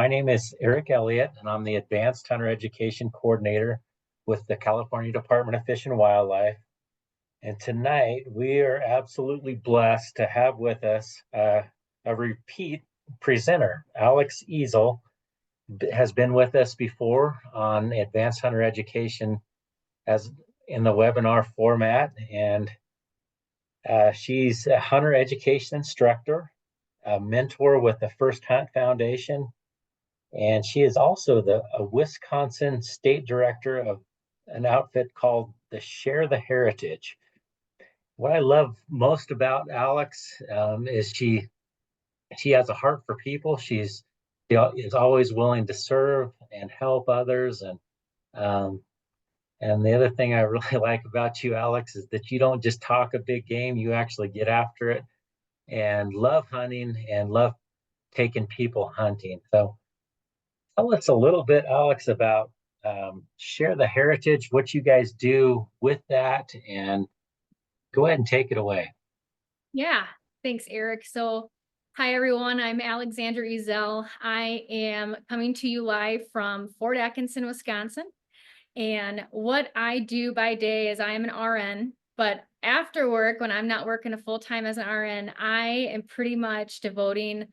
My name is Eric Elliott, and I'm the Advanced Hunter Education Coordinator with the California Department of Fish and Wildlife. And tonight we are absolutely blessed to have with us a repeat presenter. Alex Easel has been with us before on Advanced Hunter Education as in the webinar format, and she's a hunter education instructor, a mentor with the First Hunt Foundation, and she is also a Wisconsin state director of an outfit called the Share the Heritage. What I love most about Alex is she has a heart for people. She is always willing to serve and help others. Um, and the other thing I really like about you, Alex, is that you don't just talk a big game. You actually get after it and love hunting and love taking people hunting. So tell us a little bit, Alex, about Share the Heritage, what you guys do with that, and go ahead and take it away. Yeah, thanks, Eric. So, hi, everyone. I'm Alexandra Ezel. I am coming to you live from Fort Atkinson, Wisconsin. And what I do by day is I am an RN, but after work, when I'm not working a full time as an RN, I am pretty much devoting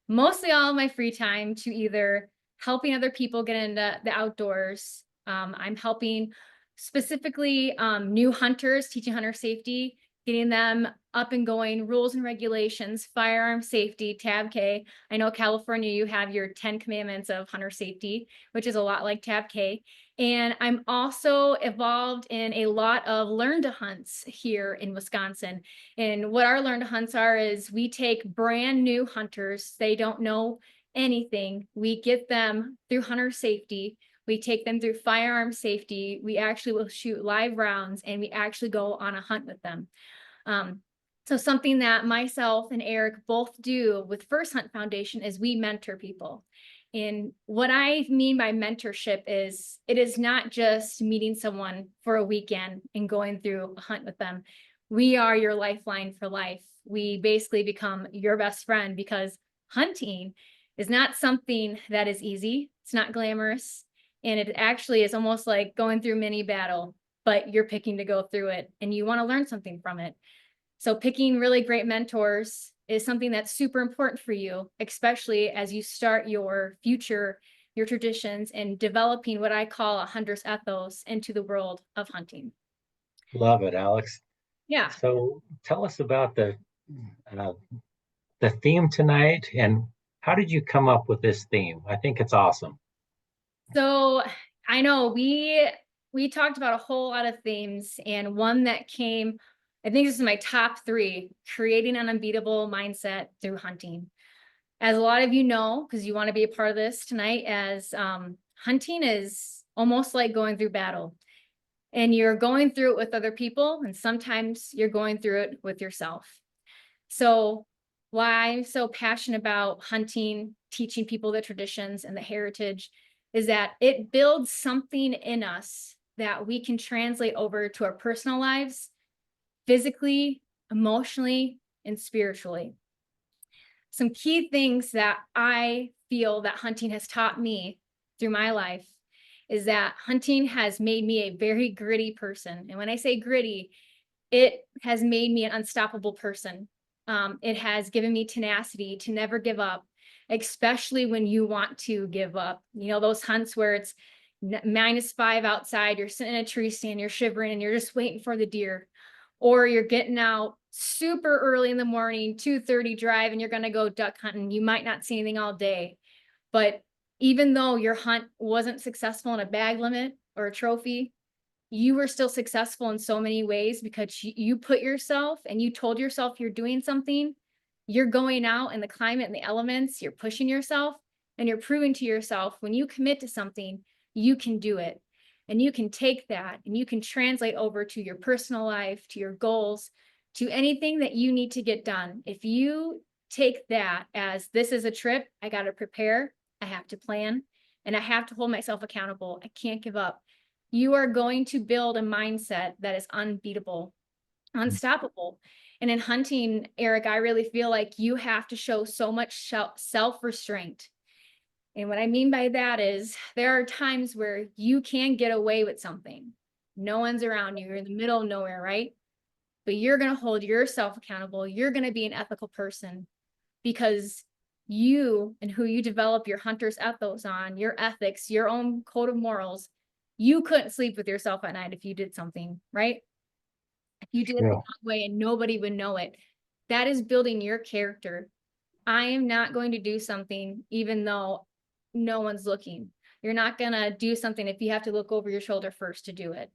mostly all of my free time to either helping other people get into the outdoors. I'm helping specifically new hunters, teaching hunter safety, getting them up and going, rules and regulations, firearm safety, Tab K. I know California, you have your 10 commandments of hunter safety, which is a lot like Tab K. And I'm also involved in a lot of learn to hunts here in Wisconsin. And what our learn to hunts are is we take brand new hunters, they don't know anything. We get them through hunter safety. We take them through firearm safety. We actually will shoot live rounds and we actually go on a hunt with them. So something that myself and Eric both do with First Hunt Foundation is we mentor people. And what I mean by mentorship is it is not just meeting someone for a weekend and going through a hunt with them. We are your lifeline for life. We basically become your best friend because hunting is not something that is easy. It's not glamorous. And it actually is almost like going through mini battle, but you're picking to go through it and you want to learn something from it. So picking really great mentors is something that's super important for you, especially as you start your future, your traditions, and developing what I call a hunter's ethos into the world of hunting. Love it, Alex. Yeah. So tell us about uh, the theme tonight, and how did you come up with this theme? I think it's awesome. So I know we talked about a whole lot of themes, and one that came, I think this is my top three: creating an unbeatable mindset through hunting. As a lot of you know, because you want to be a part of this tonight, as hunting is almost like going through battle, and you're going through it with other people, and sometimes you're going through it with yourself. So why I'm so passionate about hunting, teaching people the traditions and the heritage is that it builds something in us that we can translate over to our personal lives, physically, emotionally, and spiritually. Some key things that I feel that hunting has taught me through my life is that hunting has made me a very gritty person. And when I say gritty, it has made me an unstoppable person. It has given me tenacity to never give up, especially when you want to give up. You know, those hunts where it's -5 outside, you're sitting in a tree stand, you're shivering, and you're just waiting for the deer. Or you're getting out super early in the morning, 2:30 drive, and you're going to go duck hunting. You might not see anything all day. But even though your hunt wasn't successful in a bag limit or a trophy, you were still successful in so many ways because you put yourself and you told yourself you're doing something. You're going out in the climate and the elements, you're pushing yourself, and you're proving to yourself when you commit to something, you can do it. And you can take that and you can translate over to your personal life, to your goals, to anything that you need to get done. If you take that as this is a trip, I got to prepare, I have to plan, and I have to hold myself accountable. I can't give up. You are going to build a mindset that is unbeatable, unstoppable. And in hunting, Eric, I really feel like you have to show so much self restraint. And what I mean by that is there are times where you can get away with something. No one's around you. You're in the middle of nowhere, right? But you're going to hold yourself accountable. You're going to be an ethical person because you and who you develop your hunter's ethos on, your ethics, your own code of morals, you couldn't sleep with yourself at night if you did something, right? If you did it the True. wrong way and nobody would know it. That is building your character. I am not going to do something even though no one's looking. You're not going to do something if you have to look over your shoulder first to do it.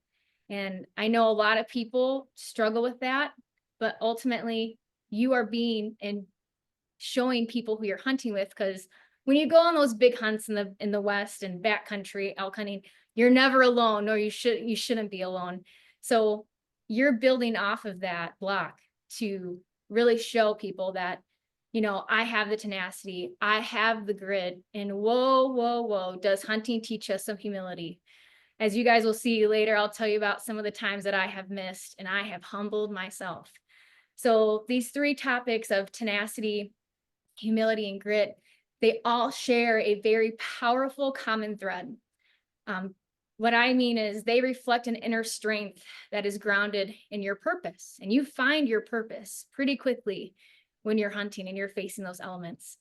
And I know a lot of people struggle with that, but ultimately you are being and showing people who you're hunting with, because when you go on those big hunts in the West and backcountry elk hunting, you're never alone, or you shouldn't be alone. So you're building off of that block to really show people that, you know, I have the tenacity, I have the grit, and whoa, whoa, whoa, does hunting teach us some humility. As you guys will see later, I'll tell you about some of the times that I have missed and I have humbled myself. So these three topics of tenacity, humility, and grit, they all share a very powerful common thread. What I mean is they reflect an inner strength that is grounded in your purpose, and you find your purpose pretty quickly when you're hunting and you're facing those elements.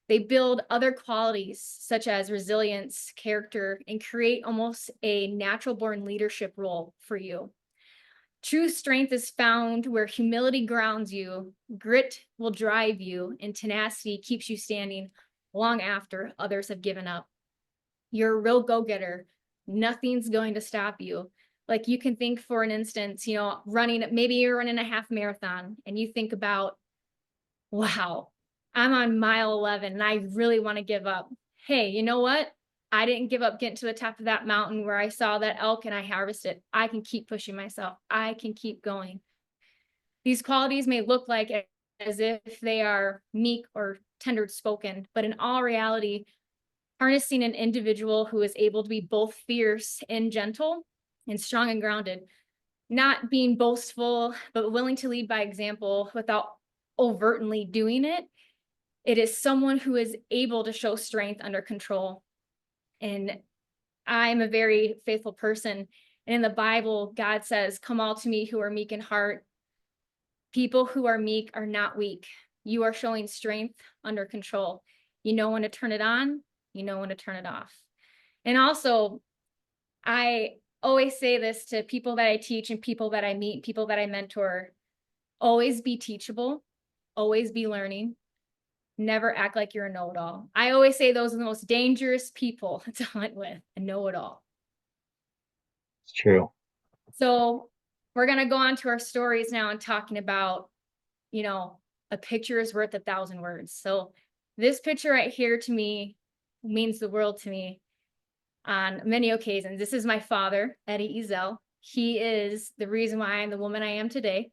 They build other qualities such as resilience, character, and create almost a natural born leadership role for you. True strength is found where humility grounds you, grit will drive you, and tenacity keeps you standing long after others have given up. You're a real go-getter. Nothing's going to stop you. Like, you can think, for an instance, you know, maybe you're running a half marathon and you think about, wow, I'm on mile 11 and I really want to give up. Hey, you know what? I didn't give up getting to the top of that mountain where I saw that elk and I harvested. I can keep pushing myself. I can keep going. These qualities may look like as if they are meek or tender spoken, but in all reality, harnessing an individual who is able to be both fierce and gentle and strong and grounded, not being boastful, but willing to lead by example without overtly doing it. It is someone who is able to show strength under control. And I'm a very faithful person. And in the Bible, God says, come all to me who are meek in heart. People who are meek are not weak. You are showing strength under control. You know when to turn it on, you know when to turn it off. And also, I always say this to people that I teach and people that I meet, people that I mentor: always be teachable, always be learning, never act like you're a know-it-all. I always say those are the most dangerous people to hunt with, a know-it-all. It's true. So we're going to go on to our stories now and talking about, you know, a picture is worth 1,000 words. So this picture right here to me means the world to me on many occasions. This is my father, Eddie Ezel. He is the reason why I'm the woman I am today.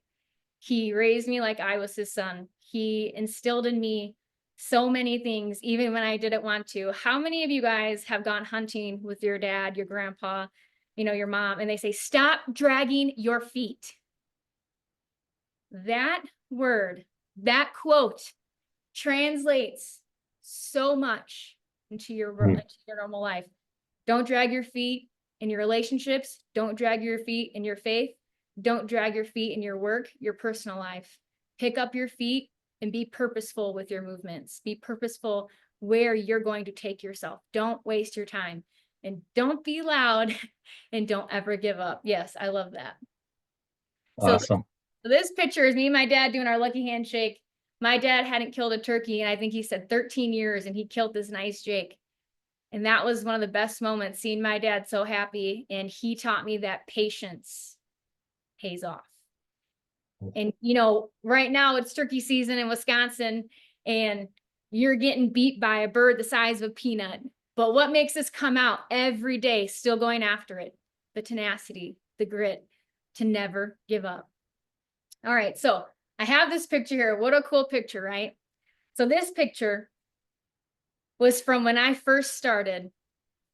He raised me like I was his son. He instilled in me so many things, even when I didn't want to. How many of you guys have gone hunting with your dad, your grandpa, you know, your mom, and they say, stop dragging your feet? That word, that quote translates so much into your normal life. Don't drag your feet in your relationships. Don't drag your feet in your faith. Don't drag your feet in your work, your personal life. Pick up your feet and be purposeful with your movements. Be purposeful where you're going to take yourself. Don't waste your time, and don't be loud, and don't ever give up. Yes, I love that. So Awesome. this picture is me and my dad doing our lucky handshake. My dad hadn't killed a turkey, and I think he said 13 years, and he killed this nice Jake. And that was one of the best moments, seeing my dad so happy. And he taught me that patience pays off. And, you know, right now it's turkey season in Wisconsin, and you're getting beat by a bird the size of a peanut. But what makes us come out every day still going after it? The tenacity, the grit to never give up. All right, so I have this picture here. What a cool picture, right? So this picture was from when I first started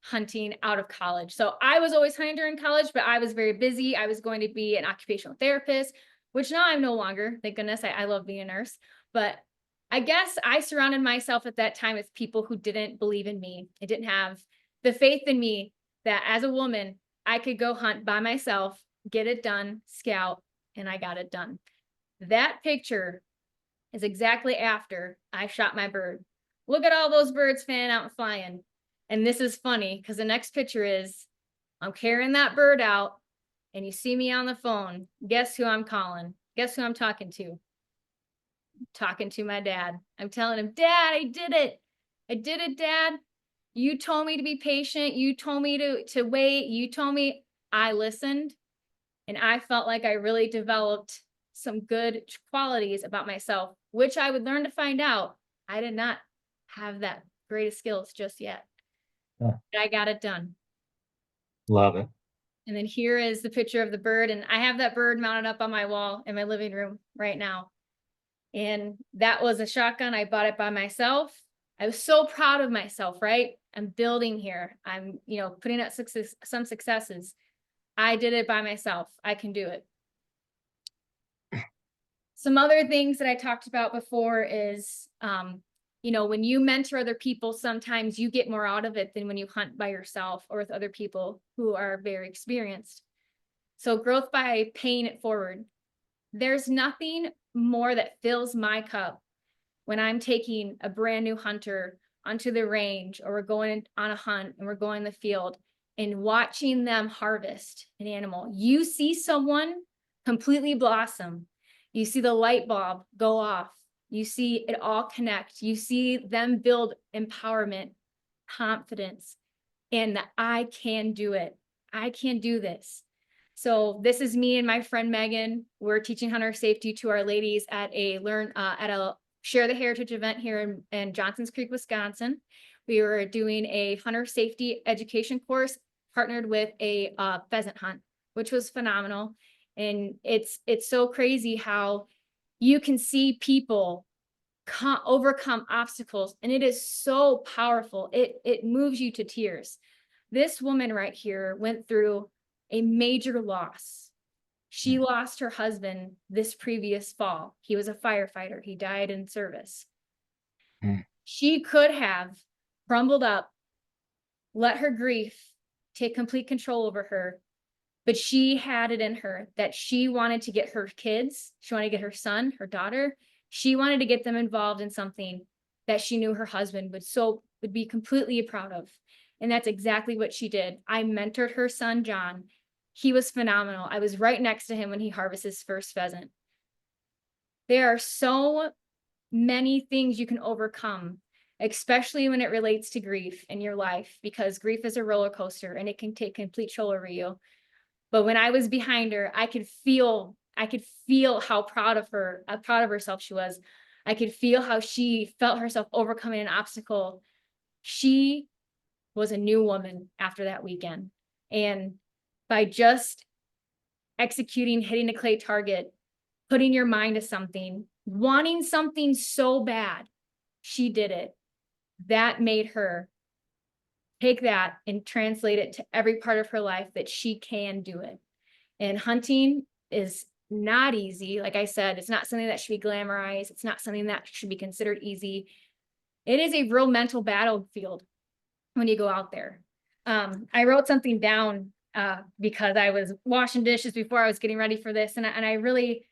hunting out of college. So I was always hunting during college, but I was very busy. I was going to be an occupational therapist, which now I'm no longer. Thank goodness. I love being a nurse. But I guess I surrounded myself at that time with people who didn't believe in me. I didn't have the faith in me that as a woman, I could go hunt by myself, get it done, scout, and I got it done. That picture is exactly after I shot my bird. Look at all those birds fanning out and flying. And this is funny because the next picture is I'm carrying that bird out and you see me on the phone. Guess who I'm calling? Guess who I'm talking to? Talking to my dad. I'm telling him, Dad, I did it. I did it, Dad. You told me to be patient. You told me to wait. You told me. I listened, and I felt like I really developed some good qualities about myself, which I would learn to find out. I did not have that greatest skills just yet. Yeah, But I got it done. love it. And then here is the picture of the bird, and I have that bird mounted up on my wall in my living room right now. And that was a shotgun. I bought it by myself. I was so proud of myself, right? I'm building here. I'm, putting up some successes. I did it by myself. I can do it. Some other things that I talked about before is, when you mentor other people, sometimes you get more out of it than when you hunt by yourself or with other people who are very experienced. So growth by paying it forward. There's nothing more that fills my cup when I'm taking a brand new hunter onto the range, or we're going on a hunt and we're going in the field and watching them harvest an animal. You see someone completely blossom. You see the light bulb go off. You see it all connect. You see them build empowerment, confidence, and that I can do it. I can do this. So this is me and my friend Megan. We're teaching hunter safety to our ladies at a Share the Heritage event here in Johnsons Creek, Wisconsin. We were doing a hunter safety education course partnered with a pheasant hunt, which was phenomenal. And it's so crazy how you can see people overcome obstacles, and it is so powerful. It moves you to tears. This woman right here went through a major loss. She lost her husband this previous fall. He was a firefighter. He died in service. Mm. She could have crumbled up, let her grief take complete control over her, but she had it in her that she wanted to get her kids, she wanted to get her son, her daughter, she wanted to get them involved in something that she knew her husband would be completely proud of. And that's exactly what she did. I mentored her son, John. He was phenomenal. I was right next to him when he harvested his first pheasant. There are so many things you can overcome, especially when it relates to grief in your life, because grief is a roller coaster and it can take complete control over you. But when I was behind her, I could feel how proud of herself she was. I could feel how she felt herself overcoming an obstacle. She was a new woman after that weekend. And by just executing, hitting a clay target, putting your mind to something, wanting something so bad, she did it. That made her take that and translate it to every part of her life that she can do it. And hunting is not easy. Like I said, it's not something that should be glamorized. It's not something that should be considered easy. It is a real mental battlefield when you go out there. I wrote something down because I was washing dishes before I was getting ready for this. And I really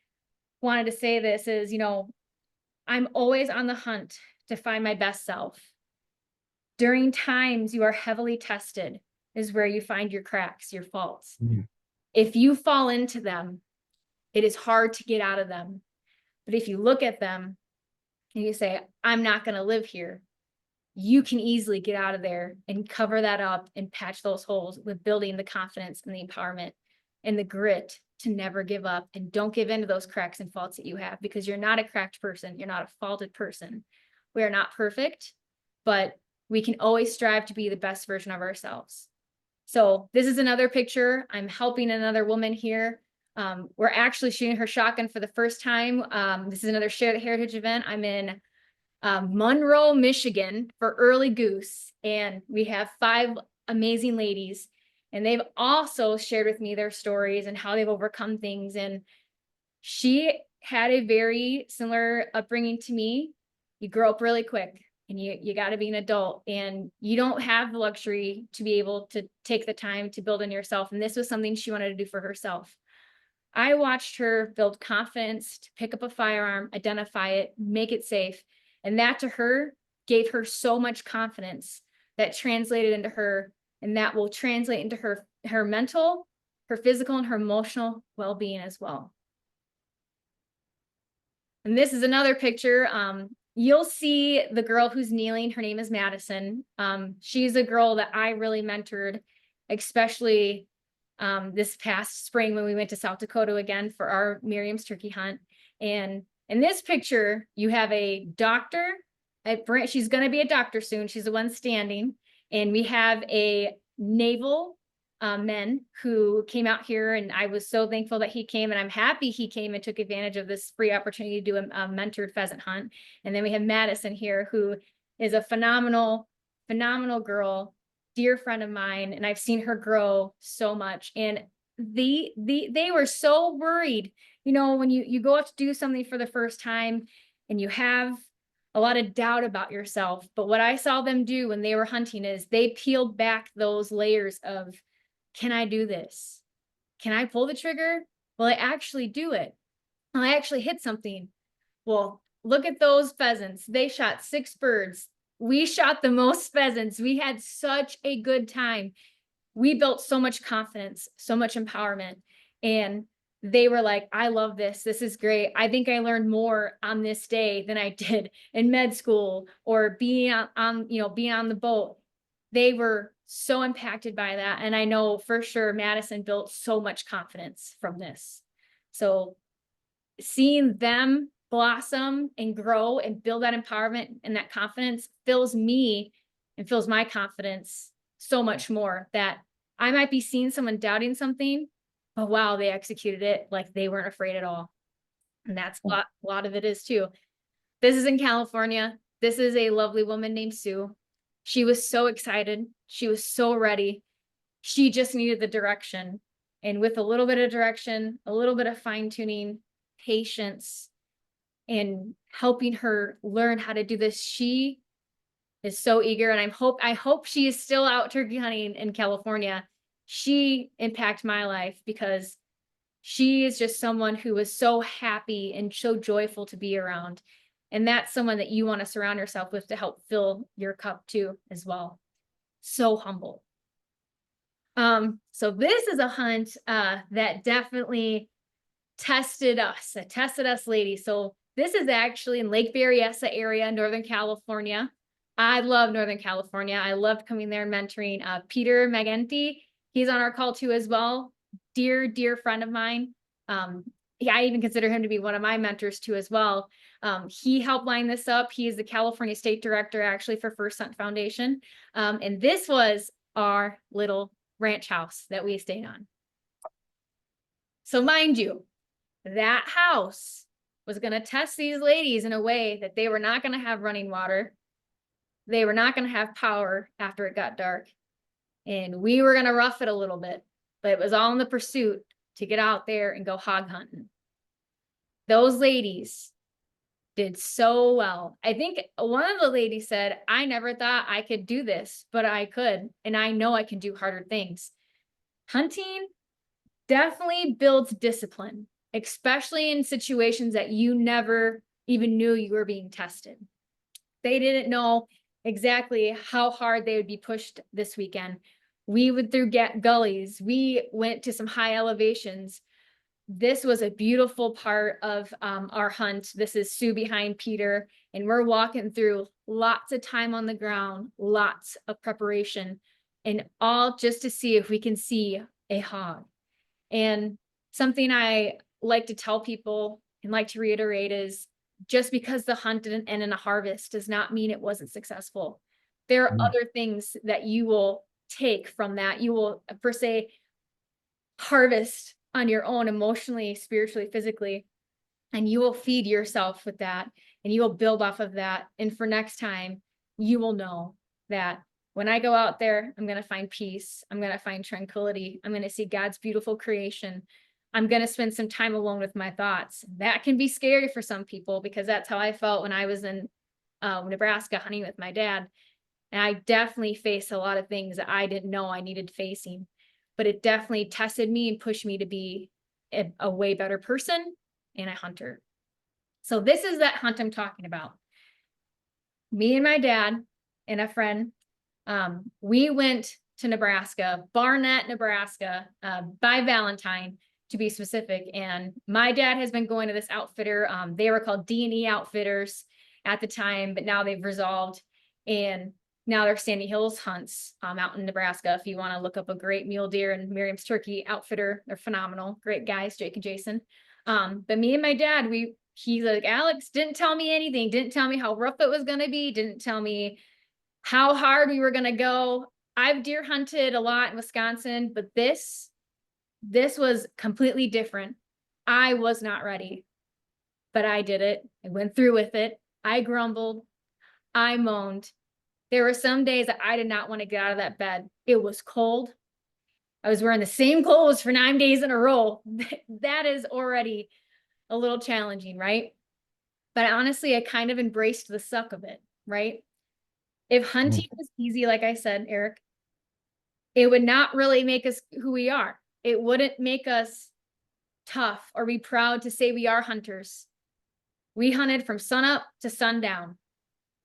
wanted to say this is, I'm always on the hunt to find my best self. During times you are heavily tested is where you find your cracks, your faults. Mm. If you fall into them, it is hard to get out of them. But if you look at them and you say, I'm not going to live here, you can easily get out of there and cover that up and patch those holes with building the confidence and the empowerment and the grit to never give up. And don't give in to those cracks and faults that you have, because you're not a cracked person. You're not a faulted person. We are not perfect, but we can always strive to be the best version of ourselves. So this is another picture. I'm helping another woman here. We're actually shooting her shotgun for the first time. This is another Share the Heritage event. I'm in Monroe, Michigan for Early Goose. And we have 5 amazing ladies. And they've also shared with me their stories and how they've overcome things. And she had a very similar upbringing to me. you grow up really quick and you got to be an adult, and you don't have the luxury to be able to take the time to build in yourself. And this was something she wanted to do for herself. I watched her build confidence to pick up a firearm, identify it, make it safe. And that to her gave her so much confidence that translated into her, and that will translate into her mental, her physical, and her emotional well-being as well. And this is another picture. You'll see the girl who's kneeling. Her name is Madison. She's a girl that I really mentored, especially this past spring when we went to South Dakota again for our Miriam's turkey hunt. And in this picture, you have a doctor. She's going to be a doctor soon. She's the one standing. And we have a naval men who came out here, and I was so thankful that he came, and I'm happy he came and took advantage of this free opportunity to do a mentored pheasant hunt. And then we have Madison here, who is a phenomenal girl, dear friend of mine, and I've seen her grow so much. And they were so worried, you know, when you go out to do something for the first time and you have a lot of doubt about yourself. But what I saw them do when they were hunting is they peeled back those layers of, can I do this? Can I pull the trigger? Will I actually do it? Will I actually hit something? Well, look at those pheasants. They shot 6 birds. We shot the most pheasants. We had such a good time. We built so much confidence, so much empowerment. And they were like, I love this. This is great. I think I learned more on this day than I did in med school or being on the boat. They were so impacted by that. And I know for sure Madison built so much confidence from this. So seeing them blossom and grow and build that empowerment and that confidence fills me and fills my confidence so much more, that I might be seeing someone doubting something, but wow, they executed it like they weren't afraid at all. And that's a lot of it is too. This is in California. This is a lovely woman named Sue. She was so excited. She was so ready. She just needed the direction. And with a little bit of direction, a little bit of fine tuning, patience, and helping her learn how to do this, she is so eager. And I hope she is still out turkey hunting in California. She impacted my life because she is just someone who was so happy and so joyful to be around. And that's someone that you want to surround yourself with to help fill your cup too, as well. So humble. So this is a hunt that definitely tested us, ladies. So this is actually in Lake Berryessa area, Northern California. I love Northern California. I loved coming there and mentoring Peter Magenti. He's on our call too as well. Dear friend of mine. I even consider him to be one of my mentors too as well. He helped line this up. He is the California State Director actually for First Hunt Foundation. And this was our little ranch house that we stayed on. So mind you, that house was going to test these ladies in a way that they were not going to have running water. They were not going to have power after it got dark. And we were going to rough it a little bit, but it was all in the pursuit to get out there and go hog hunting. Those ladies did so well. I think one of the ladies said, I never thought I could do this, but I could. And I know I can do harder things. Hunting definitely builds discipline, especially in situations that you never even knew you were being tested. They didn't know exactly how hard they would be pushed this weekend. We went through gullies. We went to some high elevations. This was a beautiful part of our hunt. This is Sue behind Peter, and we're walking through lots of time on the ground, lots of preparation, and all just to see if we can see a hog. And something I like to tell people and like to reiterate is, just because the hunt didn't end in a harvest does not mean it wasn't successful. There are other things that you will take from that. You will, per se, harvest on your own, emotionally, spiritually, physically, and you will feed yourself with that, and you will build off of that. And for next time, you will know that when I go out there, I'm going to find peace. I'm going to find tranquility. I'm going to see God's beautiful creation. I'm going to spend some time alone with my thoughts. That can be scary for some people, because that's how I felt when I was in Nebraska hunting with my dad. And I definitely faced a lot of things that I didn't know I needed facing, but it definitely tested me and pushed me to be a way better person and a hunter. So this is that hunt I'm talking about. Me and my dad and a friend, we went to Nebraska, Barnett, Nebraska, by Valentine to be specific. And my dad has been going to this outfitter. They were called D&E Outfitters at the time, but now they've resolved. And now they're Sandy Hills Hunts out in Nebraska. If you want to look up a great mule deer and Miriam's turkey outfitter, they're phenomenal. Great guys, Jake and Jason. But me and my dad, he's like, Alex, didn't tell me anything, didn't tell me how rough it was going to be, didn't tell me how hard we were going to go. I've deer hunted a lot in Wisconsin, but this was completely different. I was not ready, but I did it. I went through with it. I grumbled. I moaned. There were some days that I did not want to get out of that bed. It was cold. I was wearing the same clothes for 9 days in a row. That is already a little challenging, right? But honestly, I kind of embraced the suck of it, right? If hunting was easy, like I said, Eric, it would not really make us who we are. It wouldn't make us tough or be proud to say we are hunters. We hunted from sunup to sundown.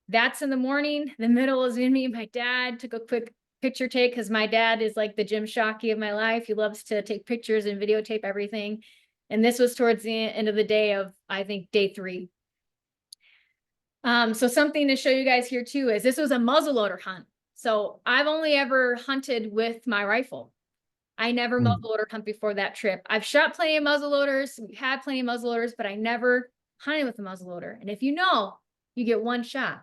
That's in the morning. The middle is me and my dad took a quick picture take because my dad is like the Jim Shockey of my life. He loves to take pictures and videotape everything. And this was towards the end of the day of, I think, day 3. So something to show you guys here too is this was a muzzleloader hunt. So I've only ever hunted with my rifle. I never muzzleloader hunt before that trip. I've shot plenty of muzzleloaders, we had plenty of muzzleloaders, but I never hunted with a muzzleloader. And if you know, you get one shot.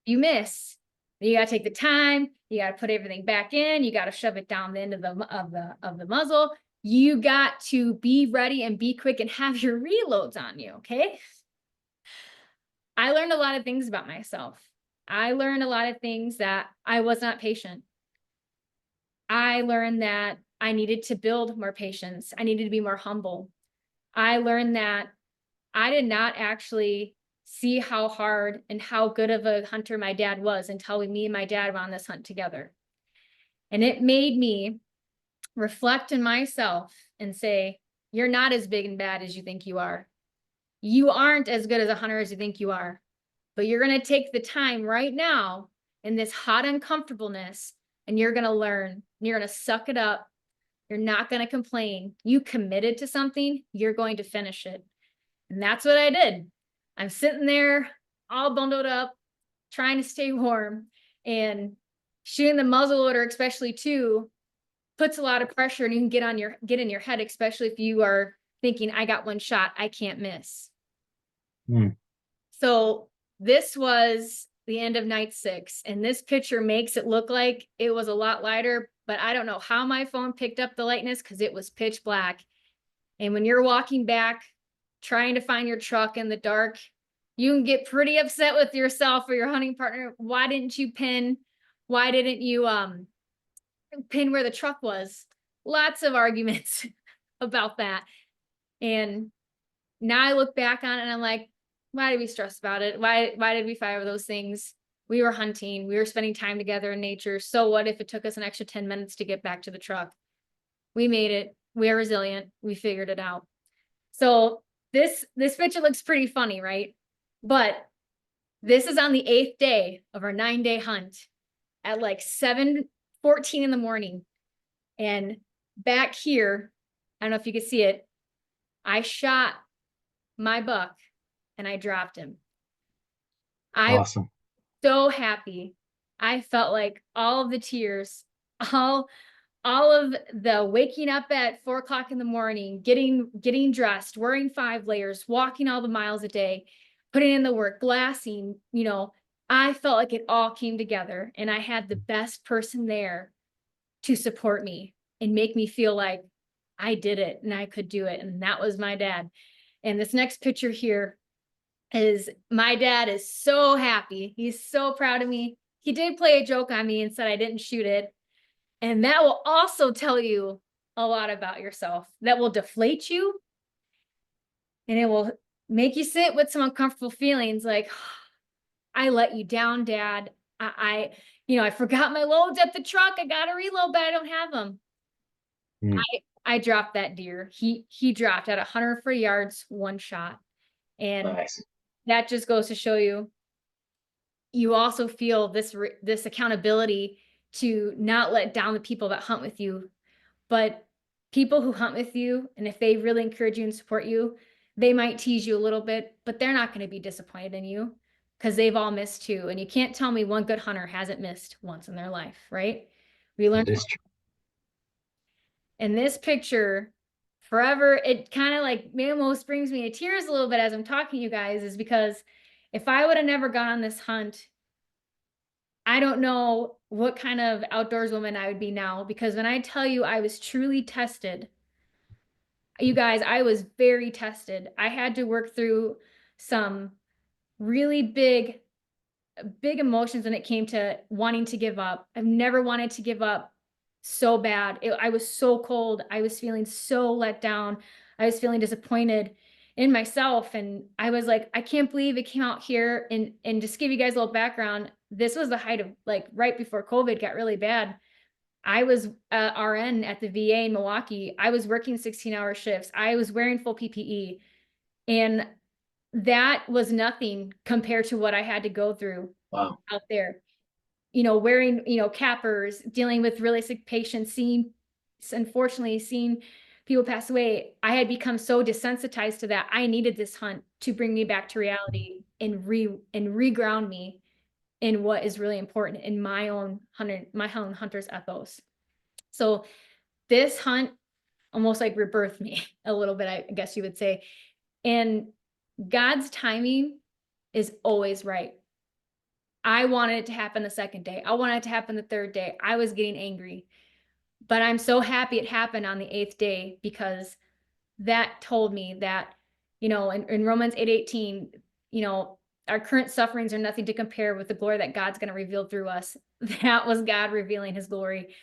You miss, you got to take the time, you got to put everything back in, you got to shove it down the end of the muzzle. You got to be ready and be quick and have your reloads on you, okay? I learned a lot of things about myself. I learned a lot of things that I was not patient. I learned that I needed to build more patience. I needed to be more humble. I learned that I did not actually see how hard and how good of a hunter my dad was until me and my dad were on this hunt together. And it made me reflect in myself and say, you're not as big and bad as you think you are. You aren't as good as a hunter as you think you are, but you're going to take the time right now in this hot uncomfortableness and you're going to learn. You're going to suck it up. You're not going to complain. You committed to something, you're going to finish it. And that's what I did. I'm sitting there all bundled up, trying to stay warm, and shooting the muzzleloader, especially too, puts a lot of pressure and you can get in your head, especially if you are thinking, I got one shot, I can't miss. So this was the end of night 6, and this picture makes it look like it was a lot lighter, but I don't know how my phone picked up the lightness because it was pitch black. And when you're walking back, trying to find your truck in the dark, you can get pretty upset with yourself or your hunting partner. Why didn't you pin? Why didn't you pin where the truck was? Lots of arguments about that. And now I look back on it and I'm like, why did we stress about it? Why did we fight over those things? We were hunting, we were spending time together in nature. So what if it took us an extra 10 minutes to get back to the truck? We made it. We are resilient. We figured it out. So this picture looks pretty funny, right? But this is on the 8th day of our 9-day hunt at like 7:14 in the morning. And back here, I don't know if you can see it, I shot my buck and I dropped him. Awesome. I was so happy. I felt like all of the tears, all of the waking up at 4 o'clock in the morning, getting dressed, wearing 5 layers, walking all the miles a day, putting in the work, glassing, I felt like it all came together and I had the best person there to support me and make me feel like I did it and I could do it. And that was my dad. And this next picture here is my dad is so happy. He's so proud of me. He did play a joke on me and said I didn't shoot it. And that will also tell you a lot about yourself. That will deflate you. And it will make you sit with some uncomfortable feelings like, I let you down, Dad. I forgot my loads at the truck. I got to reload, but I don't have them. Mm, I dropped that deer. He dropped at 140 yards, one shot. And nice. that just goes to show you, you also feel this accountability to not let down the people that hunt with you. But people who hunt with you, and if they really encourage you and support you, they might tease you a little bit, but they're not going to be disappointed in you because they've all missed too. And you can't tell me one good hunter hasn't missed once in their life, right? We learn. That is true. In this picture, forever, it kind of like almost brings me to tears a little bit as I'm talking to you guys, is because if I would have never gone on this hunt, I don't know what kind of outdoors woman I would be now, because when I tell you I was truly tested, you guys, I was very tested. I had to work through some really big emotions when it came to wanting to give up. I've never wanted to give up so bad. I was so cold. I was feeling so let down. I was feeling disappointed in myself. And I was like, I can't believe it came out here. And just give you guys a little background. This was the height of, like, right before COVID got really bad. I was RN at the VA in Milwaukee. I was working 16-hour shifts. I was wearing full PPE. And that was nothing compared to what I had to go through Wow. out there. Wearing, cappers, dealing with really sick patients, unfortunately, seeing people pass away. I had become so desensitized to that. I needed this hunt to bring me back to reality and reground me in what is really important in my own hunter's ethos. So this hunt almost like rebirthed me a little bit, I guess you would say. And God's timing is always right. I wanted it to happen the second day. I wanted it to happen the third day. I was getting angry, but I'm so happy it happened on the 8th day, because that told me that, in Romans 8:18, our current sufferings are nothing to compare with the glory that God's going to reveal through us. That was God revealing his glory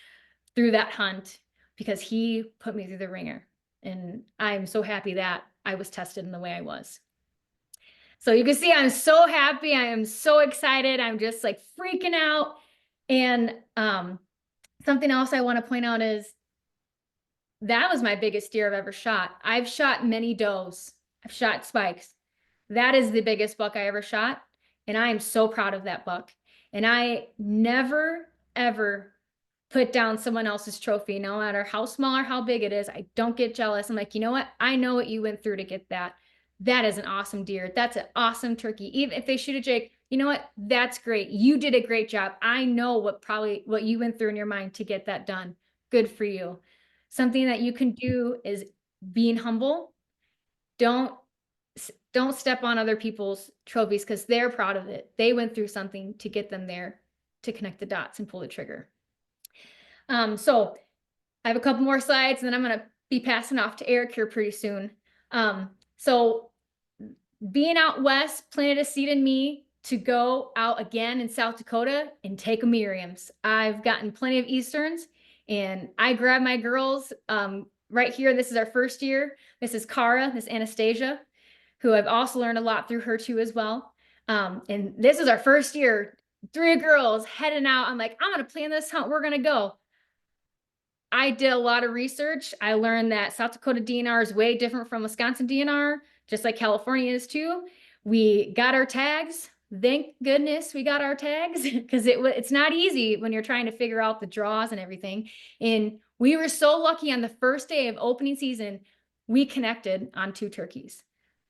through that hunt, because he put me through the ringer. And I'm so happy that I was tested in the way I was. So you can see I'm so happy. I am so excited. I'm just like freaking out. And something else I want to point out is that was my biggest deer I've ever shot. I've shot many does. I've shot spikes. That is the biggest buck I ever shot. And I am so proud of that buck. And I never, ever put down someone else's trophy, no matter how small or how big it is. I don't get jealous. I'm like, you know what? I know what you went through to get that. That is an awesome deer. That's an awesome turkey. Even if they shoot a jake, you know what? That's great. You did a great job. I know what you went through in your mind to get that done. Good for you. Something that you can do is being humble. Don't step on other people's trophies, because they're proud of it. They went through something to get them there, to connect the dots and pull the trigger. So I have a couple more slides, and then I'm going to be passing off to Eric here pretty soon. So being out west planted a seed in me to go out again in South Dakota and take a Miriam's. I've gotten plenty of Easterns, and I grabbed my girls right here. This is our first year. This is Cara, this Anastasia, who I've also learned a lot through her too as well. And this is our first year, 3 girls heading out. I'm like, I'm going to plan this hunt. We're going to go. I did a lot of research. I learned that South Dakota DNR is way different from Wisconsin DNR, just like California is too. We got our tags. Thank goodness we got our tags, because it's not easy when you're trying to figure out the draws and everything. And we were so lucky on the first day of opening season, we connected on 2 turkeys.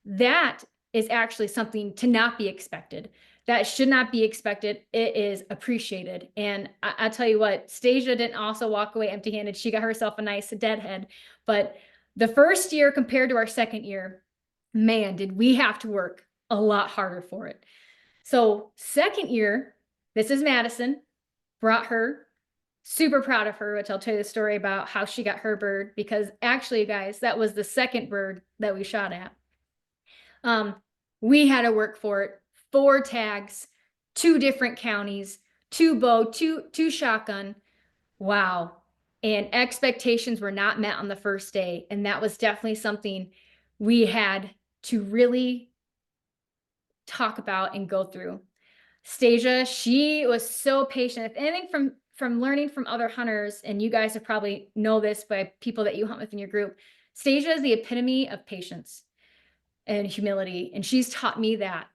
That is actually something to not be expected. That should not be expected. It is appreciated. And I'll tell you what, Stasia didn't also walk away empty-handed. She got herself a nice deadhead. But the first year compared to our second year, man, did we have to work a lot harder for it. So second year, this is Madison, brought her, super proud of her, which I'll tell you the story about how she got her bird, because actually, guys, that was the second bird that we shot at. We had to work for it. 4 tags, 2 different counties, 2 bow, two shotgun. Wow. And expectations were not met on the first day. And that was definitely something we had to really talk about and go through. Stasia, she was so patient. If anything from learning from other hunters, and you guys have probably know this by people that you hunt with in your group, Stasia is the epitome of patience and humility, and she's taught me that.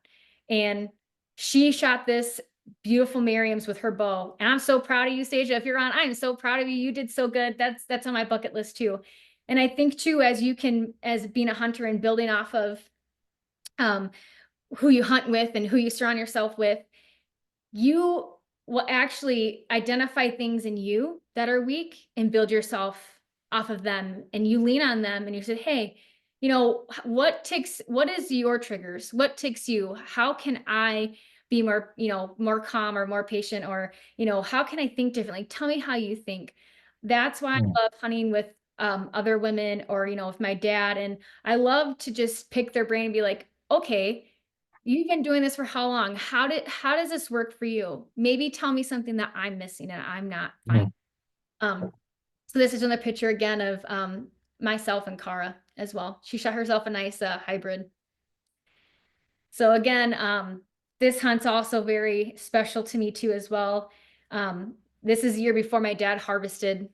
And she shot this beautiful Merriam's with her bow, and I'm so proud of you, Stasia. If you're on, I'm so proud of you. You did so good. That's on my bucket list too. And I think too, as being a hunter and building off of um, who you hunt with and who you surround yourself with, you will actually identify things in you that are weak and build yourself off of them. And you lean on them and you say, hey, what is your triggers? What ticks you? How can I be more, more calm or more patient, or, how can I think differently? Tell me how you think. That's why Mm. I love hunting with other women, or, with my dad. And I love to just pick their brain and be like, okay, you've been doing this for how long? How does this work for you? Maybe tell me something that I'm missing and I'm not fine. Mm. So this is another picture again of myself and Cara as well. She shot herself a nice hybrid. So again, this hunt's also very special to me too as well. This is a year before my dad harvested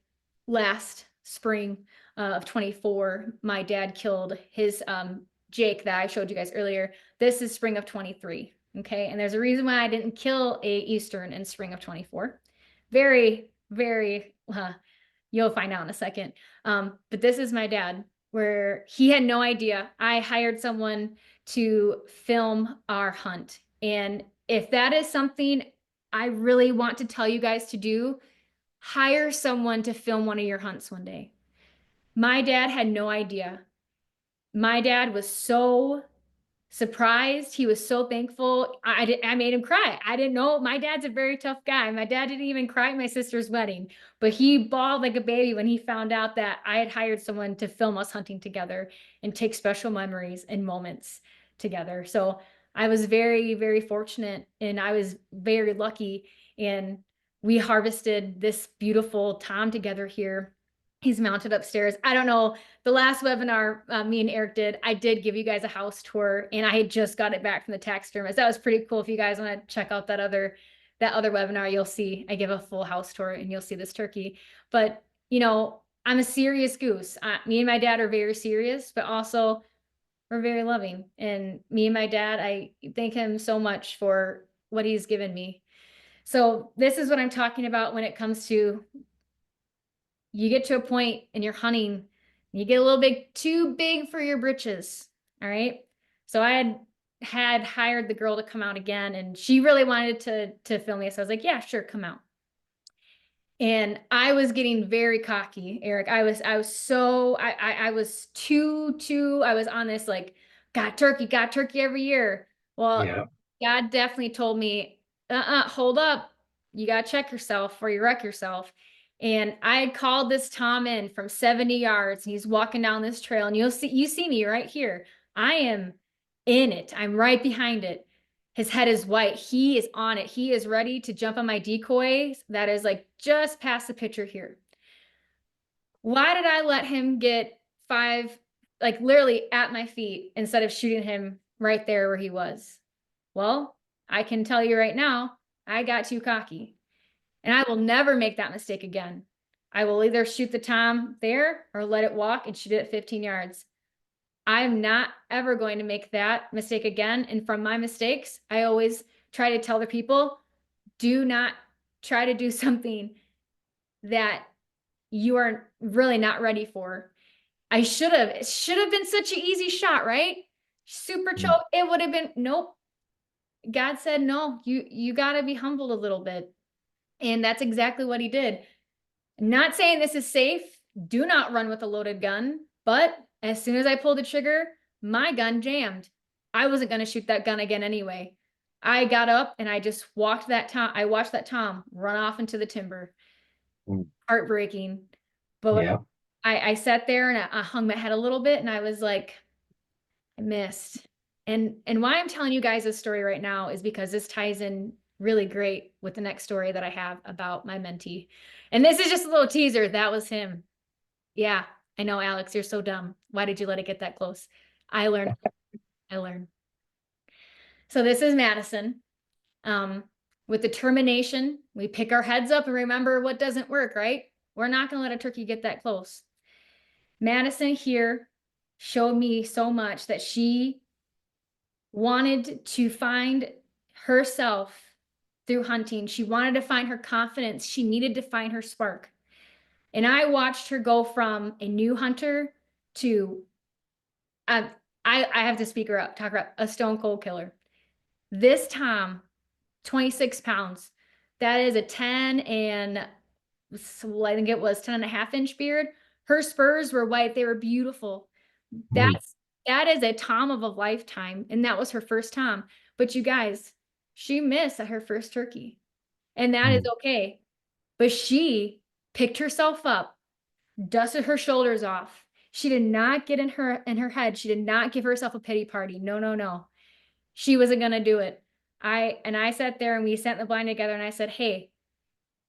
last spring of 24. My dad killed his Jake that I showed you guys earlier. This is spring of 23. Okay. And there's a reason why I didn't kill a Eastern in spring of 24. Very, very, you'll find out in a second. But this is my dad, where he had no idea. I hired someone to film our hunt. And if that is something I really want to tell you guys to do, hire someone to film one of your hunts one day. My dad had no idea. My dad was so surprised. He was so thankful. I made him cry. I didn't know. My dad's a very tough guy. My dad didn't even cry at my sister's wedding, but he bawled like a baby when he found out that I had hired someone to film us hunting together and take special memories and moments together. So I was very, very fortunate, and I was very lucky. And we harvested this beautiful Tom together here. He's mounted upstairs. I don't know, the last webinar me and Eric did, I did give you guys a house tour, and I had just got it back from the taxidermist. That was pretty cool. If you guys want to check out that other webinar, you'll see I give a full house tour and you'll see this turkey. But I'm a serious goose. Me and my dad are very serious, but also we're very loving. And me and my dad, I thank him so much for what he's given me. So this is what I'm talking about when it comes to, you get to a point in your hunting, you get a little bit too big for your britches. All right. So I had hired the girl to come out again, and she really wanted to film me. So I was like, yeah, sure, come out. And I was getting very cocky, Eric. I was so I was I was on this like, got turkey every year. Well, Yeah. God definitely told me, hold up. You gotta check yourself before you wreck yourself. And I called this Tom in from 70 yards, and he's walking down this trail, and you see me right here. I am in it. I'm right behind it. His head is white. He is on it. He is ready to jump on my decoys. That is like just past the picture here. Why did I let him get 5, like literally at my feet, instead of shooting him right there where he was? Well, I can tell you right now, I got too cocky, and I will never make that mistake again. I will either shoot the Tom there or let it walk and shoot it at 15 yards. I'm not ever going to make that mistake again. And from my mistakes, I always try to tell the people, do not try to do something that you are really not ready for. It should have been such an easy shot, right? Super Mm. choke. It would have been, nope. God said, no, you got to be humbled a little bit. And that's exactly what he did. Not saying this is safe. Do not run with a loaded gun. But as soon as I pulled the trigger, my gun jammed. I wasn't going to shoot that gun again anyway. I got up and I just walked that Tom. I watched that Tom run off into the timber. Mm. Heartbreaking. But Yeah. I sat there and I hung my head a little bit, and I was like, I missed. And why I'm telling you guys this story right now is because this ties in really great with the next story that I have about my mentee. And this is just a little teaser. That was him. Yeah, I know, Alex, you're so dumb. Why did you let it get that close? I learned. I learned. So this is Madison. Um, with determination, we pick our heads up and remember what doesn't work, right? We're not going to let a turkey get that close. Madison here showed me so much that she wanted to find herself through hunting. She wanted to find her confidence. She needed to find her spark. And I watched her go from a new hunter to, uh, I have to speak her up, talk about a stone cold killer. This Tom, 26 pounds. That is a 10 and so I think it was 10 and a half inch beard. Her spurs were white. They were beautiful. Mm. That is a Tom of a lifetime. And that was her first Tom. But you guys, she missed at her first turkey. And that is Mm. okay. But she picked herself up, dusted her shoulders off. She did not get in her head. She did not give herself a pity party. No, no, no. She wasn't gonna do it. I sat there and we sat in the blind together and I said, hey,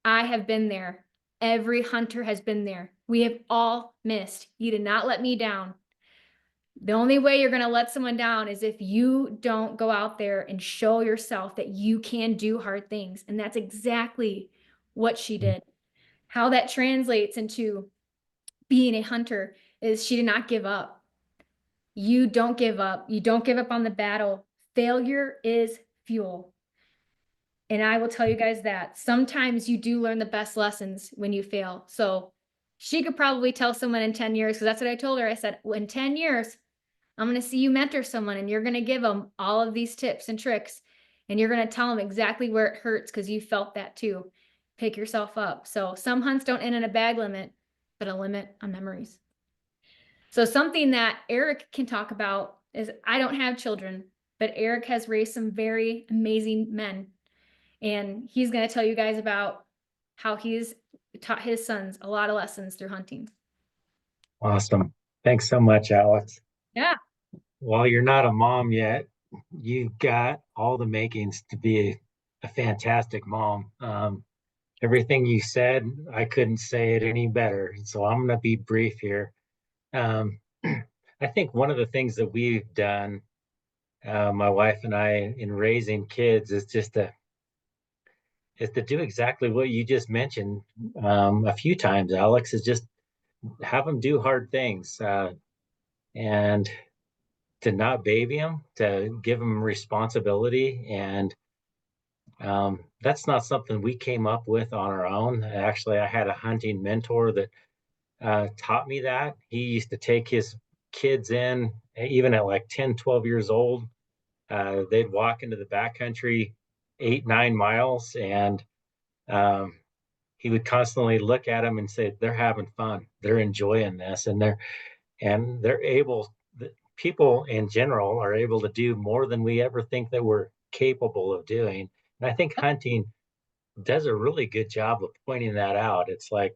I have been there. Every hunter has been there. We have all missed. You did not let me down. The only way you're going to let someone down is if you don't go out there and show yourself that you can do hard things. And that's exactly what she did. How that translates into being a hunter is she did not give up. You don't give up. You don't give up on the battle. Failure is fuel. And I will tell you guys that sometimes you do learn the best lessons when you fail. So she could probably tell someone in 10 years, because that's what I told her. I said, well, in 10 years, I'm going to see you mentor someone and you're going to give them all of these tips and tricks. And you're going to tell them exactly where it hurts because you felt that too. Pick yourself up. So some hunts don't end in a bag limit, but a limit on memories. So something that Eric can talk about is I don't have children, but Eric has raised some very amazing men. And he's going to tell you guys about how he's taught his sons a lot of lessons through hunting. Awesome. Thanks so much, Alex. Yeah. While you're not a mom yet, you've got all the makings to be a fantastic mom. Everything you said, I couldn't say it any better. So I'm going to be brief here. I think one of the things that we've done, my wife and I, in raising kids, is to do exactly what you just mentioned a few times, Alex. Is just have them do hard things and to not baby them, to give them responsibility. And that's not something we came up with on our own. Actually, I had a hunting mentor that taught me that. He used to take his kids in, even at like 10, 12 years old. They'd walk into the backcountry 8, 9 miles, and um, he would constantly look at them and say, they're having fun, they're enjoying this, and they're able, people in general are able to do more than we ever think that we're capable of doing. And I think hunting does a really good job of pointing that out. It's like,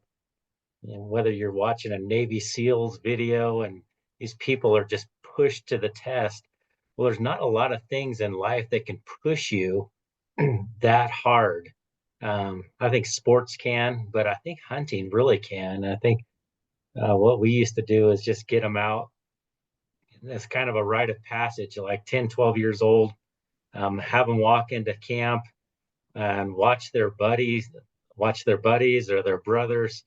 whether you're watching a Navy SEALs video and these people are just pushed to the test, well, there's not a lot of things in life that can push you that hard. I think sports can, but I think hunting really can. I think what we used to do is just get them out. It's kind of a rite of passage, like 10, 12 years old, have them walk into camp and watch their buddies or their brothers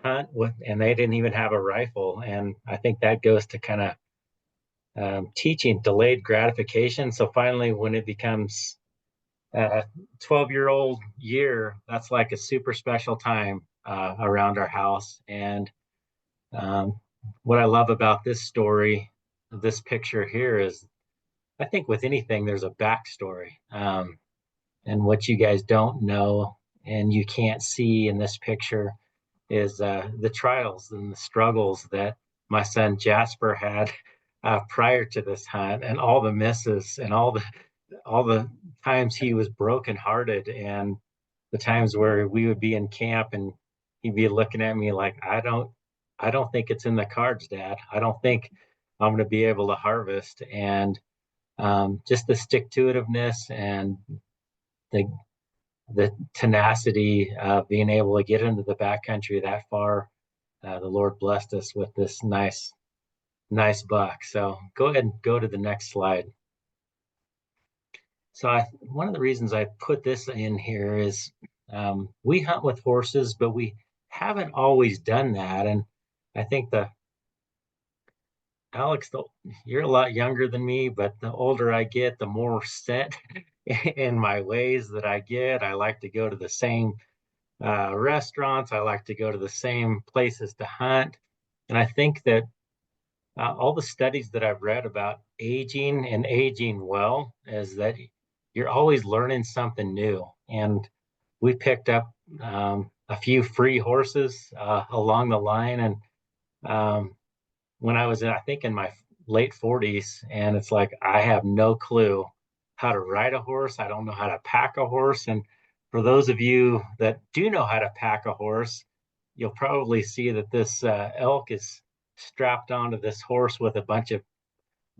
hunt with, and they didn't even have a rifle. And I think that goes to kind of teaching delayed gratification. So finally, when it becomes a 12-year-old year, that's like a super special time around our house. And um, what I love about this story, this picture here, is I think with anything, there's a backstory. And what you guys don't know and you can't see in this picture is the trials and the struggles that my son Jasper had prior to this hunt, and all the misses and all the times he was brokenhearted, and the times where we would be in camp and he'd be looking at me like, I don't think it's in the cards, Dad. I don't think I'm going to be able to harvest. And just the stick to itiveness and the the tenacity of being able to get into the backcountry that far. The Lord blessed us with this nice buck. So go ahead and go to the next slide. One of the reasons I put this in here is we hunt with horses, but we haven't always done that. And I think Alex, you're a lot younger than me, but the older I get, the more set in my ways that I get. I like to go to the same restaurants. I like to go to the same places to hunt. And I think that all the studies that I've read about aging and aging well is that you're always learning something new. And we picked up a few free horses along the line. And when I was, I think, in my late 40s, and it's like I have no clue how to ride a horse. I don't know how to pack a horse. And for those of you that do know how to pack a horse, you'll probably see that this elk is strapped onto this horse with a bunch of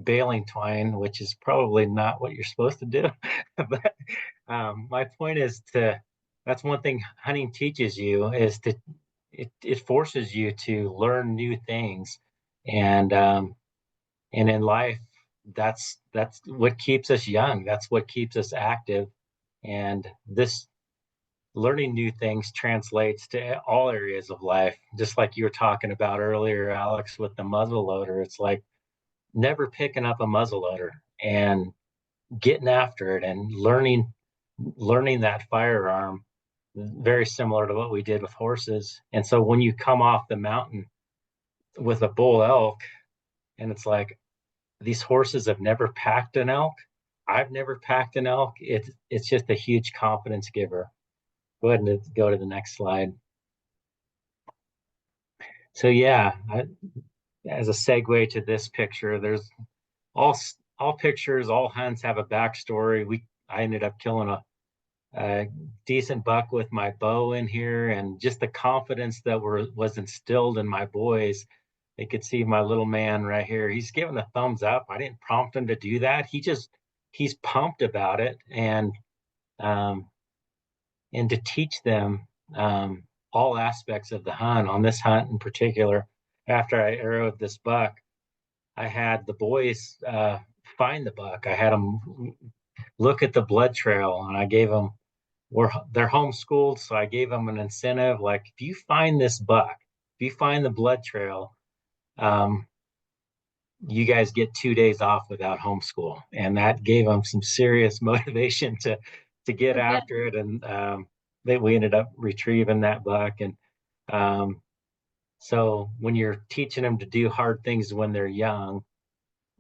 baling twine, which is probably not what you're supposed to do. But my point is that's one thing hunting teaches you is it forces you to learn new things. And in life, that's what keeps us young. That's what keeps us active. And this learning new things translates to all areas of life. Just like you were talking about earlier, Alex, with the muzzle loader, it's like never picking up a muzzle loader and getting after it and learning that firearm, very similar to what we did with horses. And so when you come off the mountain with a bull elk, and it's like these horses have never packed an elk. I've never packed an elk. It's just a huge confidence giver. Go ahead and go to the next slide. So yeah, as a segue to this picture, there's all all pictures, all hunts have a backstory. I ended up killing a decent buck with my bow in here, and just the confidence that was instilled in my boys. You could see my little man right here. He's giving a thumbs up. I didn't prompt him to do that. He's pumped about it, um, and to teach them all aspects of the hunt. On this hunt in particular, after I arrowed this buck, I had the boys find the buck. I had them look at the blood trail, and I gave them. They're homeschooled, so I gave them an incentive. Like, if you find this buck, if you find the blood trail, um, you guys get 2 days off without homeschool, and that gave them some serious motivation to get Yeah. after it. And we ended up retrieving that buck. And um, so when you're teaching them to do hard things when they're young,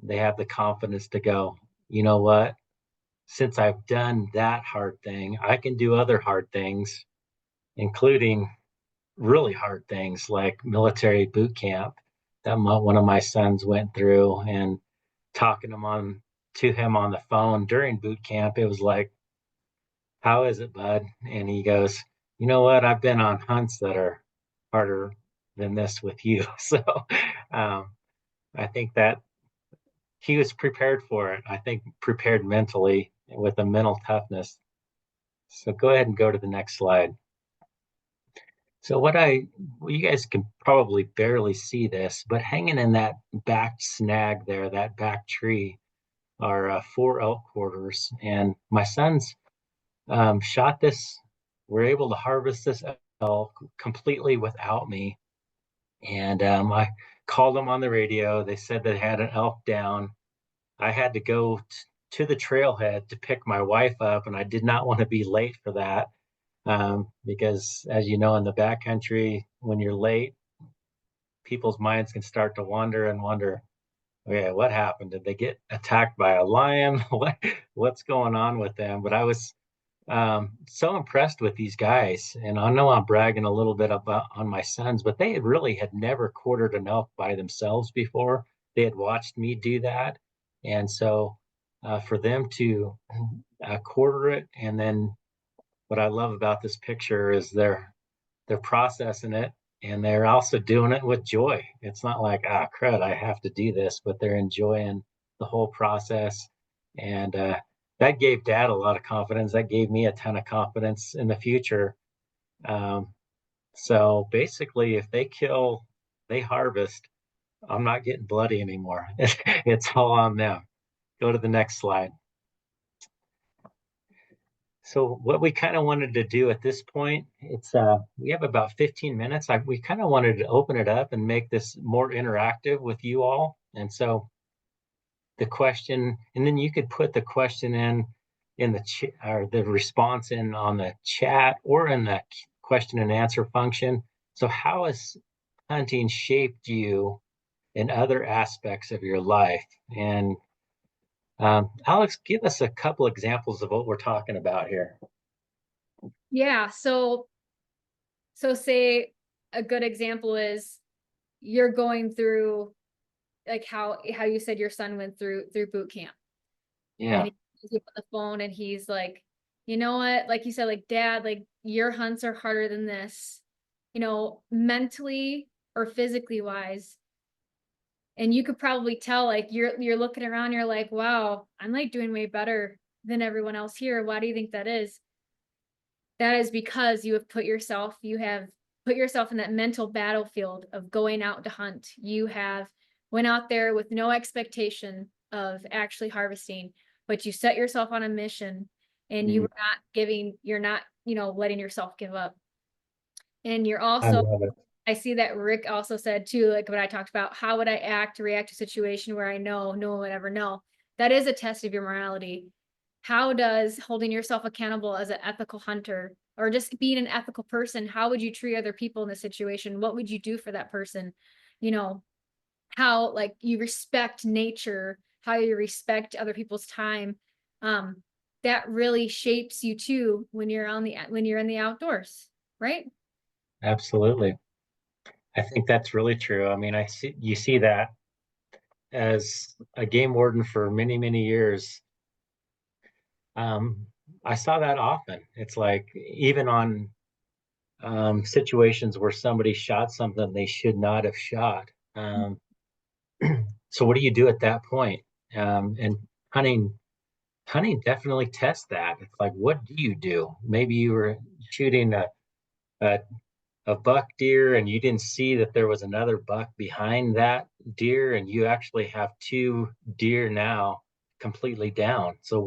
they have the confidence to go, you know what? Since I've done that hard thing, I can do other hard things, including really hard things like military boot camp that one of my sons went through. And talking to him on the phone during boot camp, it was like, how is it, bud? And he goes, you know what? I've been on hunts that are harder than this with you. So um, I think that he was prepared for it. I think prepared mentally with a mental toughness. So go ahead and go to the next slide. So well, you guys can probably barely see this, but hanging in that back snag there, that back tree, are four elk quarters. And my sons shot this, were able to harvest this elk completely without me. And I called them on the radio. They said they had an elk down. I had to go to the trailhead to pick my wife up, and I did not want to be late for that. Because as you know, in the backcountry, when you're late, people's minds can start to wander and wonder, okay, what happened? Did they get attacked by a lion? What's going on with them? But I was so impressed with these guys, and I know I'm bragging a little bit about on my sons, but they really had never quartered an elk by themselves before. They had watched me do that, and so for them to quarter it, and then what I love about this picture is they're processing it, and they're also doing it with joy. It's not like, ah, crud, I have to do this, but they're enjoying the whole process. And that gave dad a lot of confidence. That gave me a ton of confidence in the future. Um, so basically, if they kill, they harvest, I'm not getting bloody anymore. It's all on them. Go to the next slide. So what we kind of wanted to do at this point, it's we have about 15 minutes. We kind of wanted to open it up and make this more interactive with you all. And so the question, and then you could put the question in the or the response in on the chat or in the question and answer function. So how has hunting shaped you in other aspects of your life? And Alex, give us a couple examples of what we're talking about here. Yeah. So say a good example is you're going through like how you said your son went through boot camp and Yeah, he's on the phone and he's like, you know what, like you said, like, dad, like your hunts are harder than this, mentally or physically wise. And you could probably tell, like, you're looking around, you're like, wow, I'm like doing way better than everyone else here. Why do you think that is? That is because you have put yourself in that mental battlefield of going out to hunt. You have went out there with no expectation of actually harvesting, but you set yourself on a mission and mm, you're not, letting yourself give up. And you're I also, love it. I see that Rick also said too, like when I talked about how would I react to a situation where I know no one would ever know. That is a test of your morality. How does holding yourself accountable as an ethical hunter or just being an ethical person, how would you treat other people in this situation? What would you do for that person? You know, how like you respect nature, how you respect other people's time. Um, that really shapes you too when you're in the outdoors, right? Absolutely. I think that's really true. I mean, I see you see that as a game warden for many, many years. Um, I saw that often. It's like even on situations where somebody shot something they should not have shot. So what do you do at that point? And hunting, hunting definitely tests that. It's like, what do you do? Maybe you were shooting a a buck deer and you didn't see that there was another buck behind that deer and you actually have two deer now completely down. So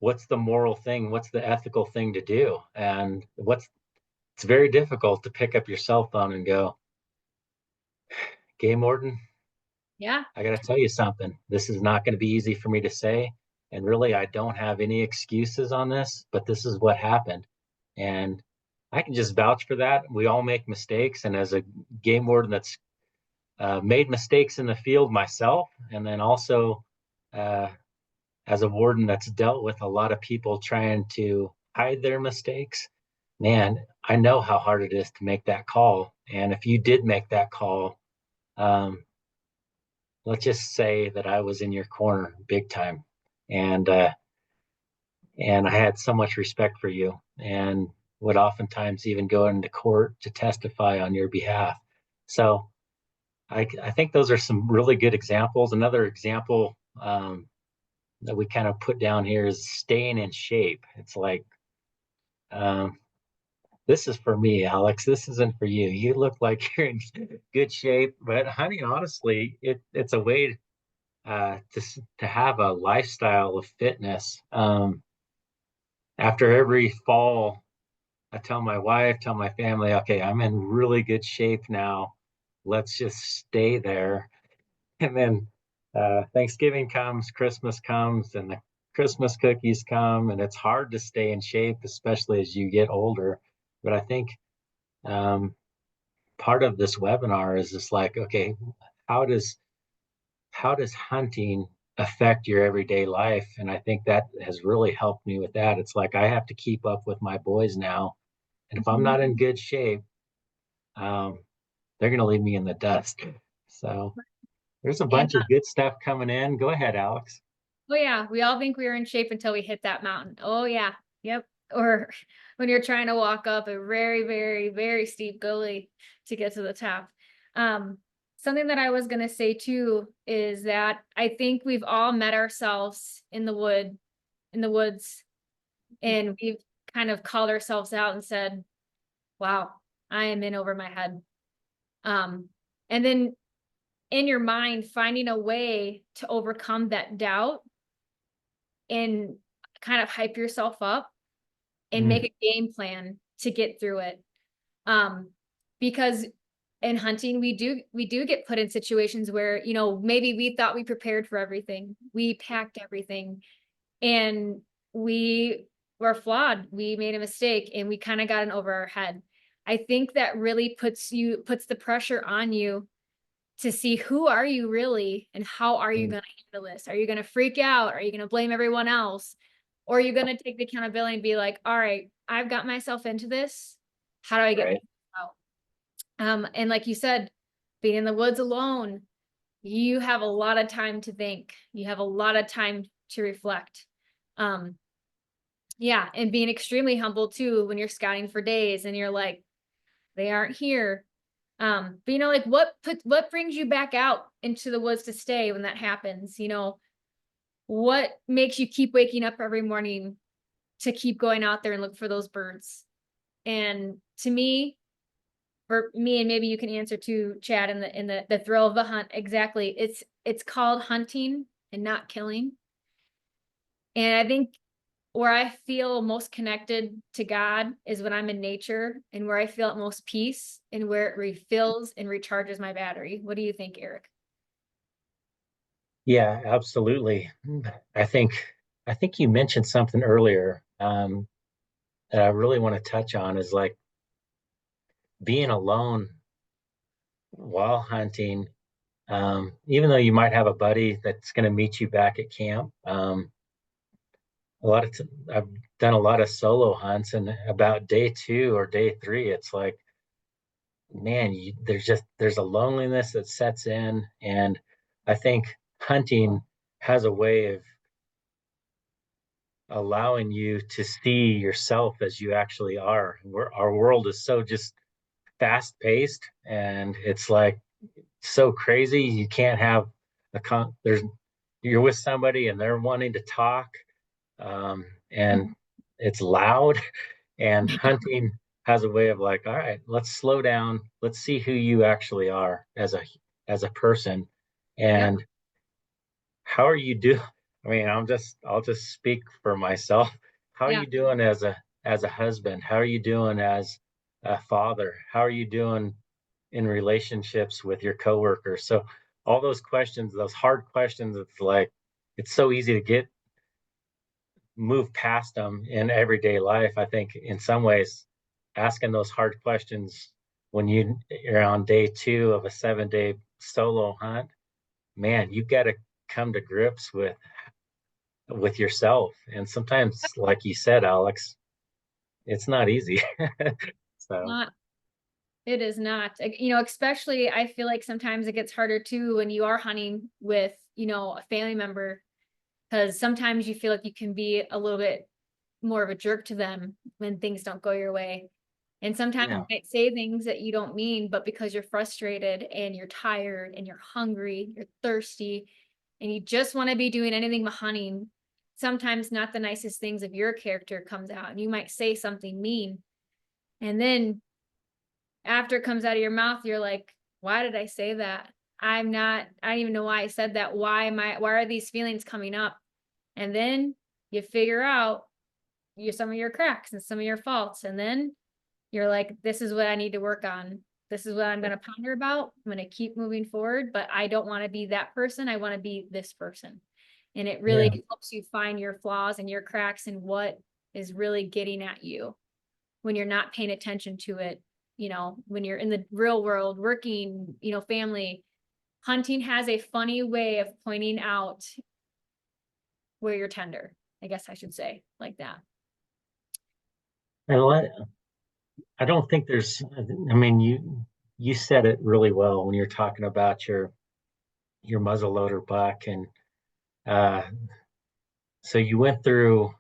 what's the moral thing? What's the ethical thing to do? And it's very difficult to pick up your cell phone and go, game warden, Yeah. I got to tell you something. This is not going to be easy for me to say. And really, I don't have any excuses on this, but this is what happened. And I can just vouch for that. We all make mistakes. And as a game warden that's made mistakes in the field myself, and then also uh, as a warden that's dealt with a lot of people trying to hide their mistakes, man, I know how hard it is to make that call. And if you did make that call, um, let's just say that I was in your corner big time, and and I had so much respect for you, and would oftentimes even go into court to testify on your behalf. So I think those are some really good examples. Another example that we kind of put down here is staying in shape. It's like um, this is for me, Alex. This isn't for you. You look like you're in good shape, but honey, honestly, it's a way to have a lifestyle of fitness. After every fall, I tell my wife, tell my family, okay, I'm in really good shape now. Let's just stay there. And then Thanksgiving comes, Christmas comes, and the Christmas cookies come, and it's hard to stay in shape, especially as you get older. But I think um, part of this webinar is just like, okay, how does how does hunting affect your everyday life? And I think that has really helped me with that. It's like I have to keep up with my boys now. And if I'm Mhm. not in good shape, um, they're going to leave me in the dust. So there's a And bunch of good stuff coming in. Go ahead, Alex. oh yeah, we all think we were in shape until we hit that mountain. Oh yeah. Yep. Or when you're trying to walk up a very, very, very steep gully to get to the top. Um, Something that I was gonna say too is that I think we've all met ourselves in the woods, and we've kind of called ourselves out and said, wow, I am in over my head. Um, and then in your mind, finding a way to overcome that doubt and kind of hype yourself up. and make Mm, a game plan to get through it. Um, because in hunting, we do get put in situations where, maybe we thought we prepared for everything. We packed everything and we were flawed. We made a mistake and we kind of got in over our head. I think that really puts the pressure on you to see who are you really and how are you mm, going to handle this? Are you going to freak out? Are you going to blame everyone else? Or are you going to take the accountability and be like, all right, I've got myself into this. How do I get right. out? And like you said, being in the woods alone, you have a lot of time to think. You have a lot of time to reflect. Um, yeah, and being extremely humble too when you're scouting for days and you're like, they aren't here. But like what brings you back out into the woods to stay when that happens? What makes you keep waking up every morning to keep going out there and look for those birds? And to me, for me, and maybe you can answer too, Chad, in the thrill of the hunt, exactly. It's called hunting and not killing. And I think where I feel most connected to God is when I'm in nature and where I feel at most peace and where it refills and recharges my battery. What do you think, Eric? Yeah, absolutely. I think I think you mentioned something earlier that I really want to touch on is like being alone while hunting. Even though you might have a buddy that's going to meet you back at camp, I've done a lot of solo hunts, and about day two or day three, it's like, man, there's a loneliness that sets in, and I think hunting has a way of allowing you to see yourself as you actually are. Our world is so just fast paced, and it's like so crazy. You can't have there's you're with somebody and they're wanting to talk, and it's loud. And hunting has a way of like, all right, let's slow down. Let's see who you actually are as a person, Yep. and how are you doing? I mean, I'll just speak for myself. How are Yeah. you doing as a husband? How are you doing as a father? How are you doing in relationships with your coworkers? So all those questions, those hard questions, it's like it's so easy to get move past them in everyday life. I think in some ways, asking those hard questions when you're on day two of a 7 day solo hunt, man, you've got to come to grips with yourself. And sometimes, like you said, Alex, it's not easy. So Not It is not. Especially I feel like sometimes it gets harder too when you are hunting with, a family member, because sometimes you feel like you can be a little bit more of a jerk to them when things don't go your way. And sometimes you yeah, might say things that you don't mean, but because you're frustrated and you're tired and you're hungry, you're thirsty, and you just want to be doing anything but hunting, sometimes not the nicest things of your character comes out and you might say something mean. And then after it comes out of your mouth, you're like, why did I say that? I don't even know why I said that. Why are these feelings coming up? And then you figure out some of your cracks and some of your faults. And then you're like, this is what I need to work on. This is what I'm going to ponder about. I'm going to keep moving forward, but I don't want to be that person. I want to be this person. And it yeah, really helps you find your flaws and your cracks and what is really getting at you when you're not paying attention to it. When you're in the real world working, family, hunting has a funny way of pointing out where you're tender, I guess I should say, like that. and I don't think there's. I mean, you said it really well when you're talking about your muzzleloader buck, and uh, so you went through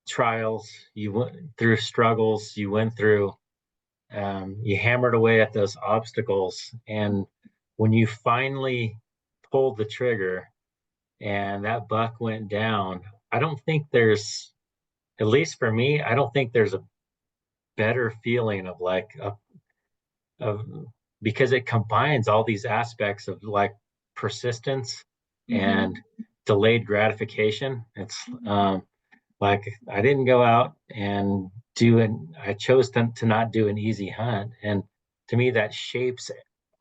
trials, you went through struggles, you hammered away at those obstacles, and when you finally pulled the trigger and that buck went down, I don't think there's, at least for me, I don't think there's a better feeling of of because it combines all these aspects of like persistence Mm-hmm. and delayed gratification. It's Like I didn't go out and I chose to not do an easy hunt. And to me, that shapes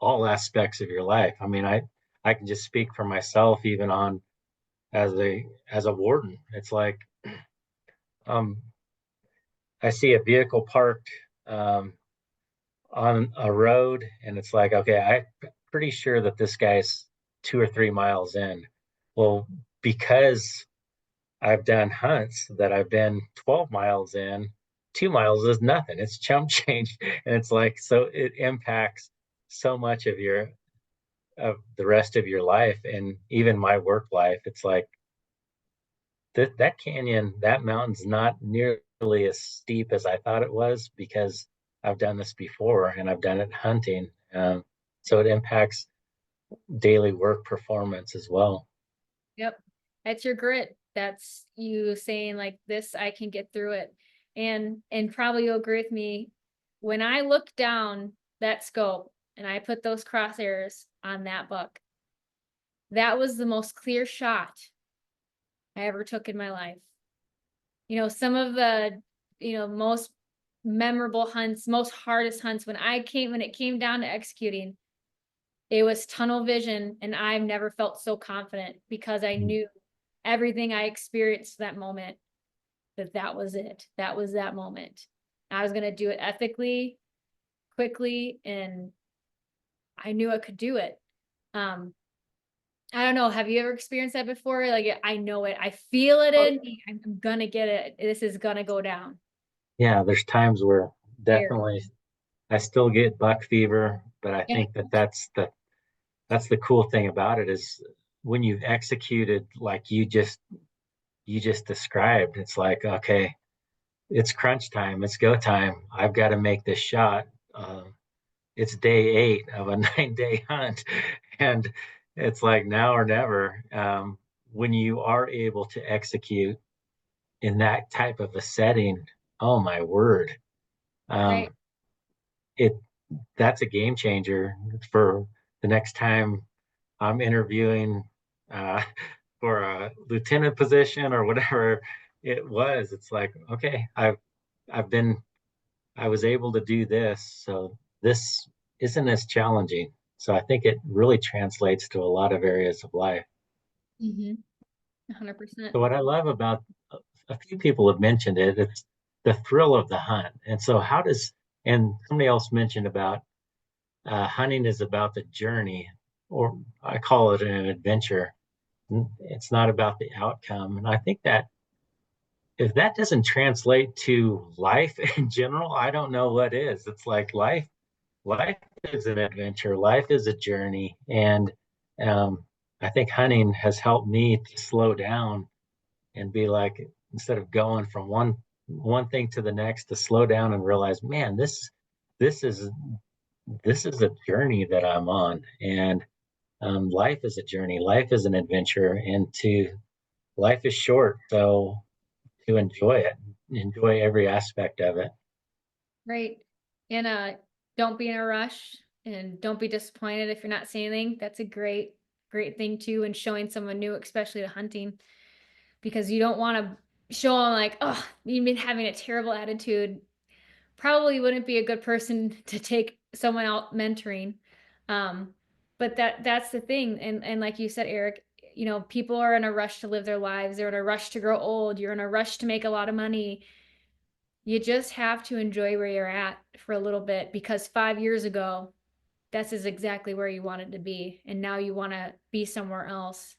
all aspects of your life. I mean, I can just speak for myself, even on as a warden. It's like, um, I see a vehicle parked, on a road, and it's like, okay, I'm pretty sure that this guy's 2 or 3 miles in. Well, because I've done hunts that I've been 12 miles in, 2 miles is nothing. It's chump change. And it's like, so it impacts so much of the rest of your life and even my work life. It's like that canyon, that mountain's not nearly as steep as I thought it was because I've done this before and I've done it hunting. So it impacts daily work performance as well. Yep. That's your grit. That's you saying like this, I can get through it. And probably you'll agree with me. When I look down that scope and I put those crosshairs on that buck, that was the most clear shot I ever took in my life. Some of the, most memorable hunts, most hardest hunts when it came down to executing, it was tunnel vision, and I've never felt so confident because I knew everything I experienced that moment, that was it. That was that moment. I was going to do it ethically, quickly, and I knew I could do it. Um, I don't know. Have you ever experienced that before? Like, I know it. I feel it in me. I'm gonna get it. This is gonna go down. Yeah, there's times where There. definitely I still get buck fever, but I Yeah. think that that's the cool thing about it is when you've executed like you just described, it's like, okay, it's crunch time, it's go time. I've got to make this shot. It's day 8 of a 9-day hunt, and it's like now or never. When you are able to execute in that type of a setting, oh my word, Right. um, it that's a game changer for the next time I'm interviewing uh, for a lieutenant position or whatever it was. It's like, okay, I've been I was able to do this, so this isn't as challenging. So I think it really translates to a lot of areas of life. Mm-hmm. 100%. So what I love about a few people have mentioned it, it's the thrill of the hunt. And so and somebody else mentioned about hunting is about the journey, or I call it an adventure. It's not about the outcome. And I think that if that doesn't translate to life in general, I don't know what is. It's like life is an adventure, life is a journey. And um, I think hunting has helped me to slow down and be like, instead of going from one thing to the next, to slow down and realize, man, this is this is a journey that I'm on. And life is a journey, life is an adventure, and to life is short, so to enjoy it, enjoy every aspect of it. Right. And don't be in a rush and don't be disappointed if you're not seeing anything. That's a great thing too, and showing someone new, especially to hunting, because you don't want to show them like, oh, you've been having a terrible attitude. Probably wouldn't be a good person to take someone out mentoring. Um, but that's the thing. And like you said, Eric, people are in a rush to live their lives. They're in a rush to grow old. You're in a rush to make a lot of money. You just have to enjoy where you're at for a little bit, because 5 years ago, this is exactly where you wanted to be. And now you want to be somewhere else.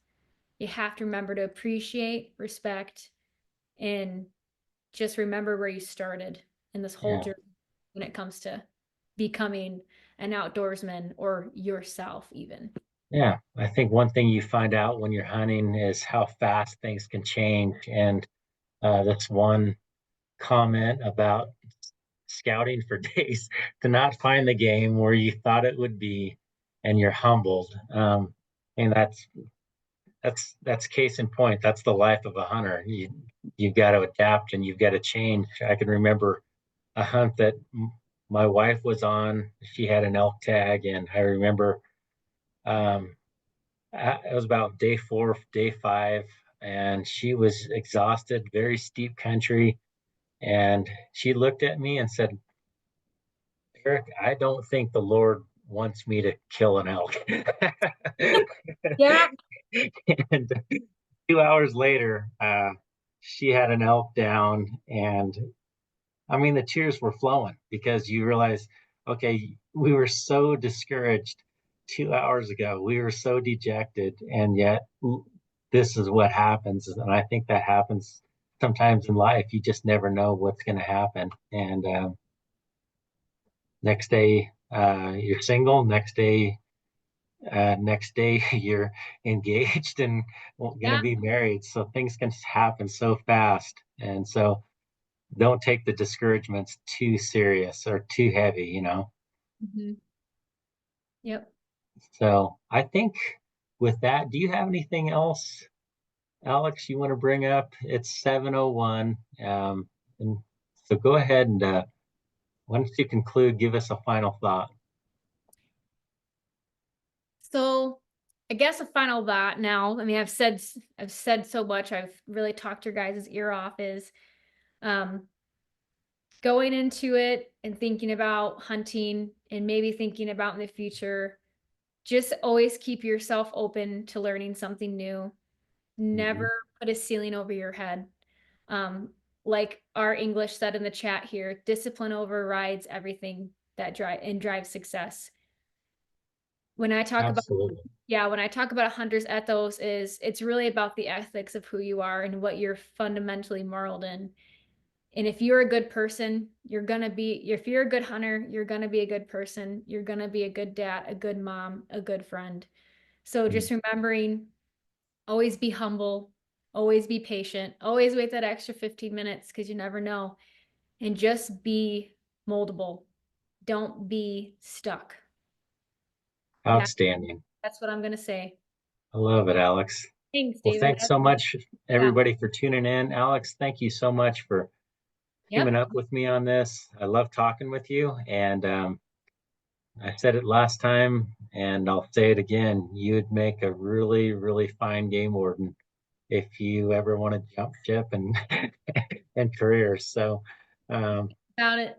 You have to remember to appreciate, respect, and just remember where you started in this whole Yeah. journey when it comes to becoming an outdoorsman or yourself, even. Yeah. I think one thing you find out when you're hunting is how fast things can change. And that's one comment about scouting for days to not find the game where you thought it would be, and you're humbled. And that's case in point. That's the life of a hunter. You've got to adapt and you've got to change. I can remember a hunt that my wife was on. She had an elk tag, and I remember it was about day 4, day 5. and she was exhausted, very steep country. And she looked at me and said, Eric, I don't think the Lord wants me to kill an elk. Yeah. And 2 hours later, she had an elk down, and I mean, the tears were flowing because you realize, okay, we were so discouraged 2 hours ago. We were so dejected, and yet this is what happens. And I think that happens sometimes in life. You just never know what's going to happen. And next day, you're single. Next day you're engaged and going to Yeah. be married. So things can happen so fast. And so don't take the discouragements too serious or too heavy, you know? Mhm. Yep. So I think with that, do you have anything else, Alex, you want to bring up? It's 7:01. And so go ahead and once you conclude, give us a final thought. So I guess a final thought now. I mean, I've said so much. I've really talked your guys' ear off is um going into it and thinking about hunting and maybe thinking about in the future, just always keep yourself open to learning something new. Mm-hmm. Never put a ceiling over your head. Um, like our English said in the chat here, discipline overrides everything that drives success. When I talk about Absolutely. Yeah, when I talk about a hunter's ethos is it's really about the ethics of who you are and what you're fundamentally moral in. And if you're a good person, if you're a good hunter, you're gonna be a good person. You're gonna be a good dad, a good mom, a good friend. So Mm. just remembering, always be humble, always be patient, always wait that extra 15 minutes because you never know. And just be moldable. Don't be stuck. That, Outstanding. that's what I'm gonna say. I love it, Alex. Thanks, Well, David. thanks so much, Yeah. everybody, for tuning in. Alex, thank you so much for teaming Yep. up with me on this. I love talking with you. And I said it last time, and I'll say it again. You'd make a really, really fine game warden if you ever want to jump ship and and career. So, um, About it.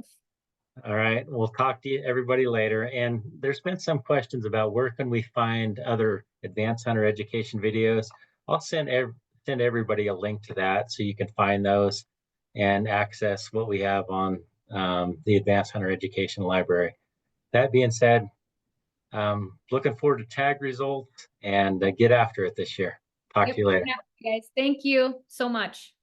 all right, we'll talk to you everybody later. And there's been some questions about where can we find other advanced hunter education videos. I'll send everybody a link to that so you can find those and access what we have on the Advanced Hunter Education Library. That being said, looking forward to tag results and get after it this year. Talk Yep. to you later. Yeah, guys. Thank you so much.